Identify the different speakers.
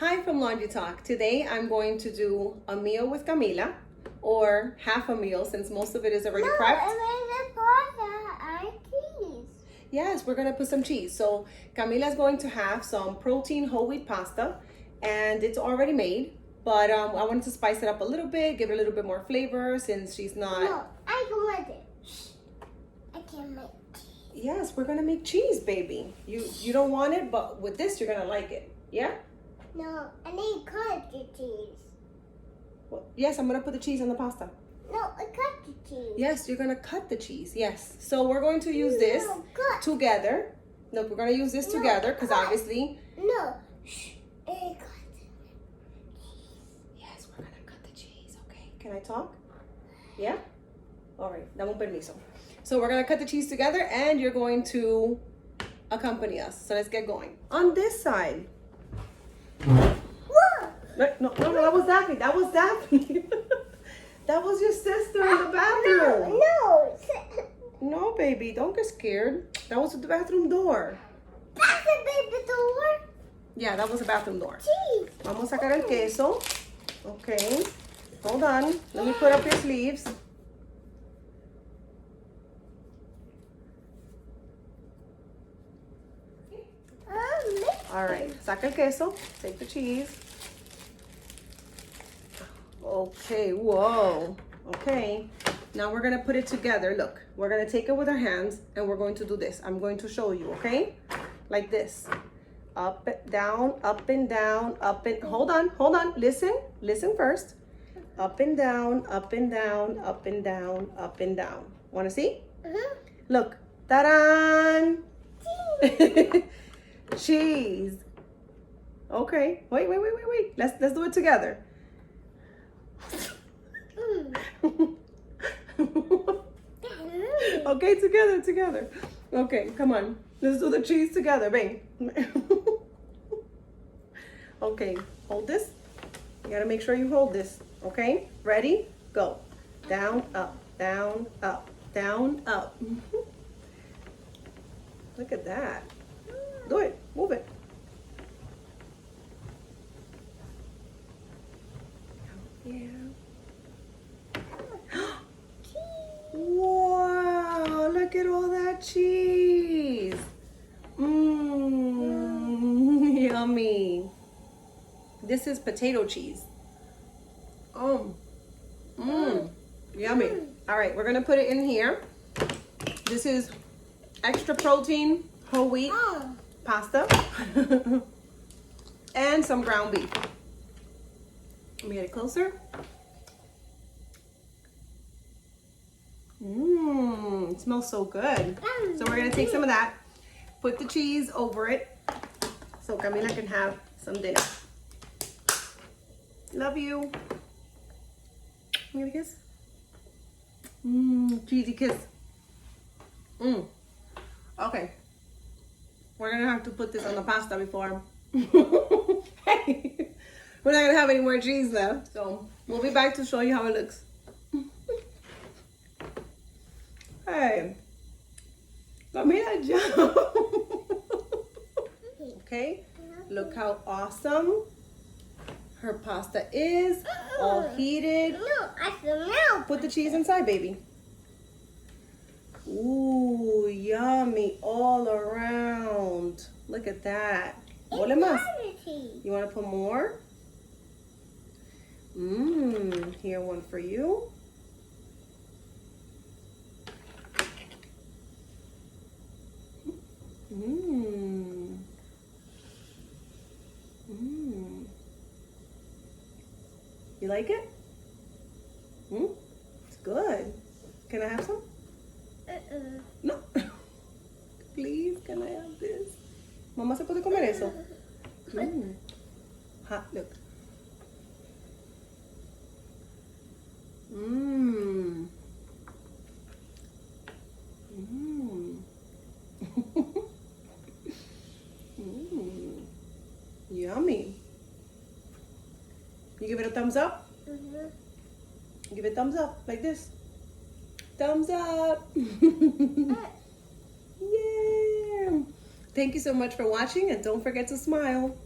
Speaker 1: Hi from Laundry Talk. Today I'm going to do a meal with Camila, or half a meal since most of it is already prepped. Yes, we're gonna put some cheese. So Camila's going to have some protein whole wheat pasta, and it's already made. But I wanted to spice it up a little bit, give it a little bit more flavor since she's not.
Speaker 2: No, I can make it. I can make cheese.
Speaker 1: Yes, we're gonna make cheese, baby. You don't want it, but with this you're gonna like it. Yeah.
Speaker 2: No, I need cut the cheese.
Speaker 1: Well, yes, I'm gonna put the cheese on the pasta.
Speaker 2: No, I cut the cheese.
Speaker 1: Yes, you're gonna cut the cheese. Yes. So we're going to use this together. Look, we're gonna use this together because obviously.
Speaker 2: No. Shh. I cut.
Speaker 1: Yes, we're gonna cut the cheese. Okay. Can I talk? Yeah. All right. Dame un permiso. So we're gonna cut the cheese together, and you're going to accompany us. So let's get going. On this side.
Speaker 2: Whoa.
Speaker 1: No, that was Daphne. That was Daphne. That was your sister in the bathroom.
Speaker 2: No.
Speaker 1: No, baby, don't get scared. That was the bathroom door.
Speaker 2: That's the baby door.
Speaker 1: Yeah, that was the bathroom door.
Speaker 2: Cheese.
Speaker 1: Vamos a sacar el queso. Okay. Hold on. Let me put up your sleeves. All right. Saca el queso. Take the cheese. Okay. Whoa. Okay. Now we're gonna put it together. Look, we're gonna take it with our hands and we're going to do this. I'm going to show you, okay? Like this. Up, down, up and down, up and, hold on. Listen first. Up and down, up and down, up and down, up and down. Wanna see? Look, ta-da! Cheese. Okay, wait. Let's do it together. Okay, together. Okay, come on. Let's do the cheese together, babe. Okay, hold this. You gotta make sure you hold this. Okay, ready? Go. Down, up, down, up, down, up. Look at that. Do it. Move it. Yeah. Wow, look at all that cheese. Yummy. This is potato cheese. Yummy. All right, we're gonna put it in here. This is extra protein, whole wheat pasta, and some ground beef. Let me get it closer. It smells so good. So we're gonna take some of that, put the cheese over it, so Camila can have some dinner. Love you. You get a kiss? Cheesy kiss. Okay. We're gonna have to put this on the pasta before. Hey, we're not gonna have any more cheese left, so we'll be back to show you how it looks. Hey, Camila, jump. Okay, look how awesome her pasta is, all heated.
Speaker 2: No, I smell.
Speaker 1: Put the cheese inside, baby. Ooh, yummy all around. Look at that. Ole más. You want to put more? Here, one for you. You like it? It's good. Can I have some? No. Please, can I have this? Mamá se puede comer eso. Hot, look. Yummy. You give it a thumbs up? Give it a thumbs up, like this. Thumbs up. Yeah. Thank you so much for watching, and don't forget to smile.